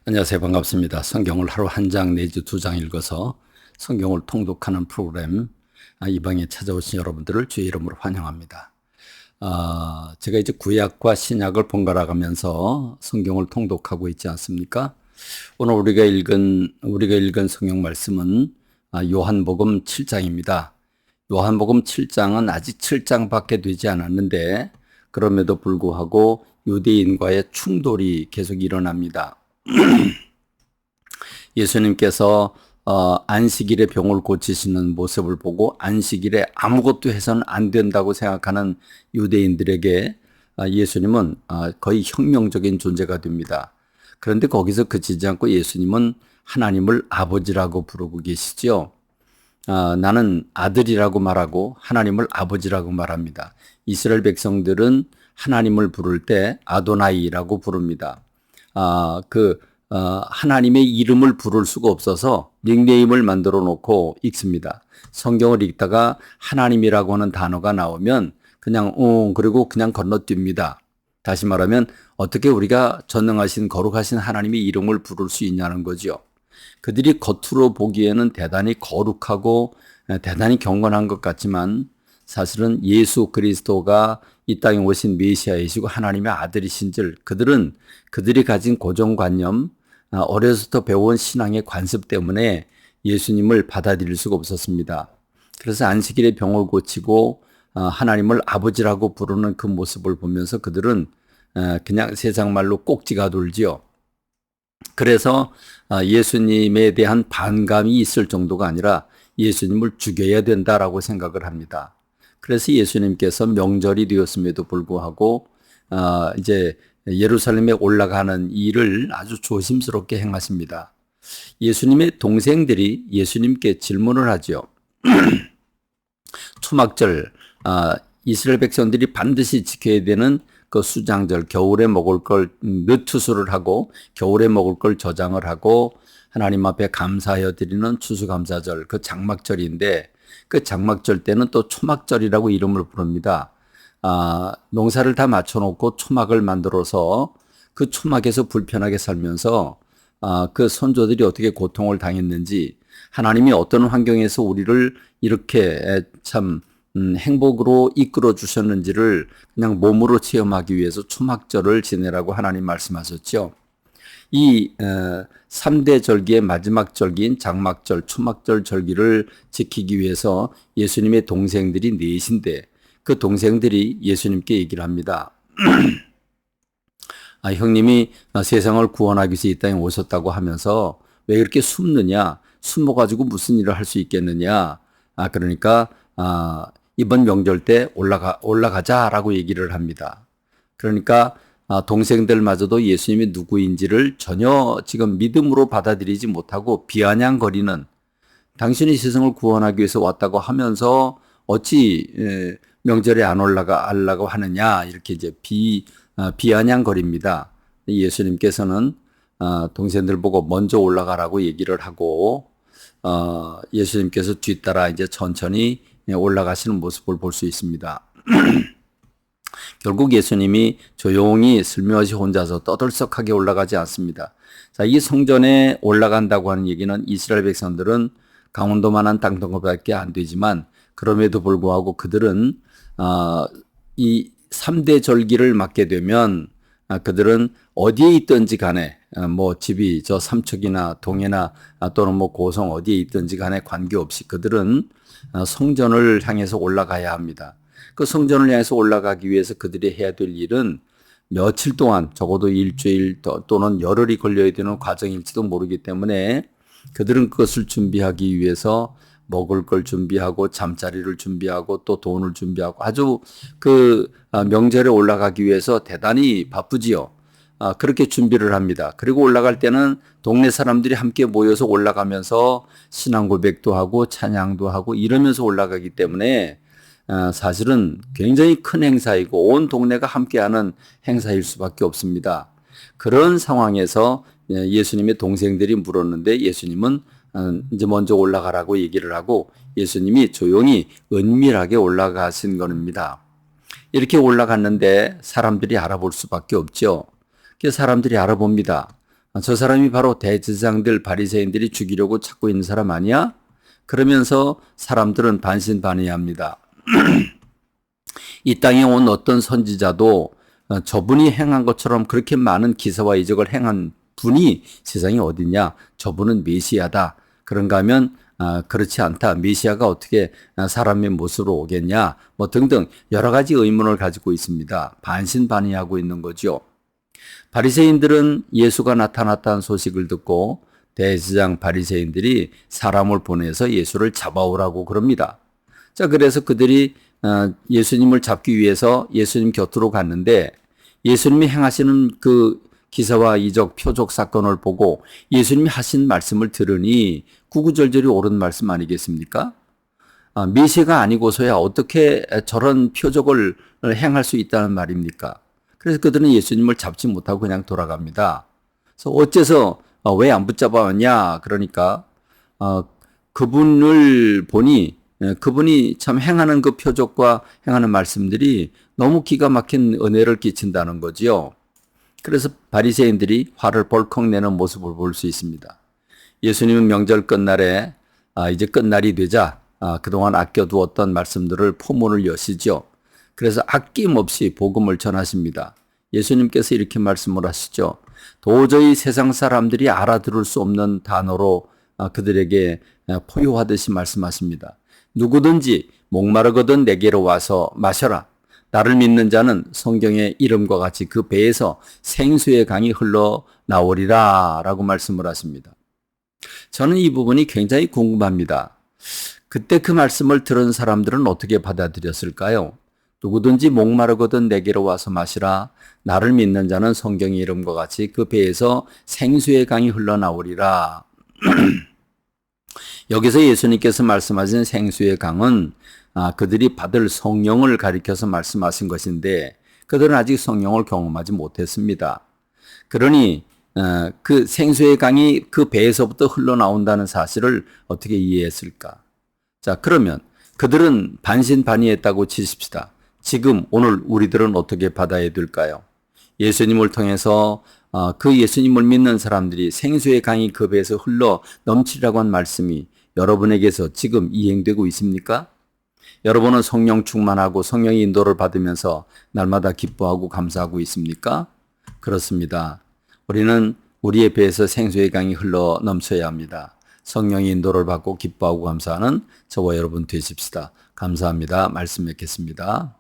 안녕하세요. 반갑습니다. 성경을 하루 한 장 내지 두 장 읽어서 성경을 통독하는 프로그램 이 방에 찾아오신 여러분들을 주의 이름으로 환영합니다. 제가 이제 구약과 신약을 번갈아 가면서 성경을 통독하고 있지 않습니까? 오늘 우리가 읽은 성경 말씀은 요한복음 7장입니다. 요한복음 7장은 아직 7장밖에 되지 않았는데 그럼에도 불구하고 유대인과의 충돌이 계속 일어납니다. 예수님께서 안식일에 병을 고치시는 모습을 보고 안식일에 아무것도 해서는 안 된다고 생각하는 유대인들에게 예수님은 거의 혁명적인 존재가 됩니다. 그런데 거기서 그치지 않고 예수님은 하나님을 아버지라고 부르고 계시죠. 나는 아들이라고 말하고 하나님을 아버지라고 말합니다. 이스라엘 백성들은 하나님을 부를 때 아도나이라고 부릅니다. 하나님의 이름을 부를 수가 없어서 닉네임을 만들어 놓고 읽습니다. 성경을 읽다가 하나님이라고 하는 단어가 나오면 그냥 그리고 그냥 건너뜁니다. 다시 말하면 어떻게 우리가 전능하신 거룩하신 하나님의 이름을 부를 수 있냐는 거죠. 그들이 겉으로 보기에는 대단히 거룩하고 대단히 경건한 것 같지만 사실은 예수 그리스도가 이 땅에 오신 메시아이시고 하나님의 아들이신 줄 그들이 가진 고정관념, 어려서부터 배워온 신앙의 관습 때문에 예수님을 받아들일 수가 없었습니다. 그래서 안식일에 병을 고치고 하나님을 아버지라고 부르는 그 모습을 보면서 그들은 그냥 세상 말로 꼭지가 돌지요. 그래서 예수님에 대한 반감이 있을 정도가 아니라 예수님을 죽여야 된다라고 생각을 합니다. 그래서 예수님께서 명절이 되었음에도 불구하고 이제 예루살렘에 올라가는 일을 아주 조심스럽게 행하십니다. 예수님의 동생들이 예수님께 질문을 하죠. 초막절, 이스라엘 백성들이 반드시 지켜야 되는 그 수장절, 겨울에 먹을 걸 늦추수를 하고 겨울에 먹을 걸 저장을 하고 하나님 앞에 감사하여 드리는 추수감사절, 그 장막절인데 그 장막절 때는 또 초막절이라고 이름을 부릅니다. 농사를 다 맞춰놓고 초막을 만들어서 그 초막에서 불편하게 살면서 그 선조들이 어떻게 고통을 당했는지 하나님이 어떤 환경에서 우리를 이렇게 참 행복으로 이끌어 주셨는지를 그냥 몸으로 체험하기 위해서 초막절을 지내라고 하나님 말씀하셨죠. 이 3대 절기의 마지막 절기인 장막절, 초막절 절기를 지키기 위해서 예수님의 동생들이 넷인데 그 동생들이 예수님께 얘기를 합니다. 형님이 세상을 구원하기 위해서 이 땅에 오셨다고 하면서 왜 그렇게 숨느냐? 숨어가지고 무슨 일을 할 수 있겠느냐? 그러니까 이번 명절 때 올라가자라고 얘기를 합니다. 그러니까 동생들마저도 예수님이 누구인지를 전혀 지금 믿음으로 받아들이지 못하고 비아냥거리는, 당신이 세상을 구원하기 위해서 왔다고 하면서 어찌 명절에 안 올라가려고 하느냐, 이렇게 이제 비아냥거립니다. 예수님께서는 동생들 보고 먼저 올라가라고 얘기를 하고 예수님께서 뒤따라 이제 천천히 올라가시는 모습을 볼 수 있습니다. 결국 예수님이 조용히 슬며시 혼자서 떠들썩하게 올라가지 않습니다. 자, 이 성전에 올라간다고 하는 얘기는 이스라엘 백성들은 강원도만한 땅덩어리밖에 안 되지만 그럼에도 불구하고 그들은 이 3대 절기를 맞게 되면 그들은 어디에 있든지 간에 뭐 집이 저 삼척이나 동해나 또는 뭐 고성 어디에 있든지 간에 관계없이 그들은 성전을 향해서 올라가야 합니다. 그 성전을 향해서 올라가기 위해서 그들이 해야 될 일은 며칠 동안 적어도 일주일 또는 열흘이 걸려야 되는 과정일지도 모르기 때문에 그들은 그것을 준비하기 위해서 먹을 걸 준비하고 잠자리를 준비하고 또 돈을 준비하고 아주 그 명절에 올라가기 위해서 대단히 바쁘지요. 그렇게 준비를 합니다. 그리고 올라갈 때는 동네 사람들이 함께 모여서 올라가면서 신앙 고백도 하고 찬양도 하고 이러면서 올라가기 때문에 사실은 굉장히 큰 행사이고 온 동네가 함께하는 행사일 수밖에 없습니다. 그런 상황에서 예수님의 동생들이 물었는데 예수님은 이제 먼저 올라가라고 얘기를 하고 예수님이 조용히 은밀하게 올라가신 겁니다. 이렇게 올라갔는데 사람들이 알아볼 수밖에 없죠. 그래서 사람들이 알아봅니다. 저 사람이 바로 대제사장들 바리새인들이 죽이려고 찾고 있는 사람 아니야? 그러면서 사람들은 반신반의합니다. 이 땅에 온 어떤 선지자도 저분이 행한 것처럼 그렇게 많은 기사와 이적을 행한 분이 세상에 어딨냐? 저분은 메시아다. 그런가 하면 그렇지 않다. 메시아가 어떻게 사람의 모습으로 오겠냐? 뭐 등등 여러 가지 의문을 가지고 있습니다. 반신반의하고 있는 거죠. 바리새인들은 예수가 나타났다는 소식을 듣고 대제사장 바리새인들이 사람을 보내서 예수를 잡아오라고 그럽니다. 자, 그래서 그들이 예수님을 잡기 위해서 예수님 곁으로 갔는데 예수님이 행하시는 그 기사와 이적 표적 사건을 보고 예수님이 하신 말씀을 들으니 구구절절히 옳은 말씀 아니겠습니까? 메시아가 아니고서야 어떻게 저런 표적을 행할 수 있다는 말입니까? 그래서 그들은 예수님을 잡지 못하고 그냥 돌아갑니다. 그래서 어째서 왜 안 붙잡아왔냐? 그러니까 그분을 보니 그분이 참 행하는 그 표적과 행하는 말씀들이 너무 기가 막힌 은혜를 끼친다는 거지요. 그래서 바리새인들이 화를 벌컥 내는 모습을 볼 수 있습니다. 예수님은 명절 끝날에 이제 끝날이 되자 그동안 아껴두었던 말씀들을 포문을 여시죠. 그래서 아낌없이 복음을 전하십니다. 예수님께서 이렇게 말씀을 하시죠. 도저히 세상 사람들이 알아들을 수 없는 단어로 그들에게 포효하듯이 말씀하십니다. 누구든지 목마르거든 내게로 와서 마셔라. 나를 믿는 자는 성경의 이름과 같이 그 배에서 생수의 강이 흘러나오리라 라고 말씀을 하십니다. 저는 이 부분이 굉장히 궁금합니다. 그때 그 말씀을 들은 사람들은 어떻게 받아들였을까요? 누구든지 목마르거든 내게로 와서 마시라. 나를 믿는 자는 성경의 이름과 같이 그 배에서 생수의 강이 흘러나오리라. 여기서 예수님께서 말씀하신 생수의 강은 그들이 받을 성령을 가리켜서 말씀하신 것인데 그들은 아직 성령을 경험하지 못했습니다. 그러니 그 생수의 강이 그 배에서부터 흘러나온다는 사실을 어떻게 이해했을까? 자, 그러면 그들은 반신반의했다고 치십시다. 지금 오늘 우리들은 어떻게 받아야 될까요? 예수님을 통해서 그 예수님을 믿는 사람들이 생수의 강이 그 배에서 흘러 넘치라고 한 말씀이 여러분에게서 지금 이행되고 있습니까? 여러분은 성령 충만하고 성령의 인도를 받으면서 날마다 기뻐하고 감사하고 있습니까? 그렇습니다. 우리는 우리의 배에서 생수의 강이 흘러 넘쳐야 합니다. 성령의 인도를 받고 기뻐하고 감사하는 저와 여러분 되십시다. 감사합니다. 말씀 맺겠습니다.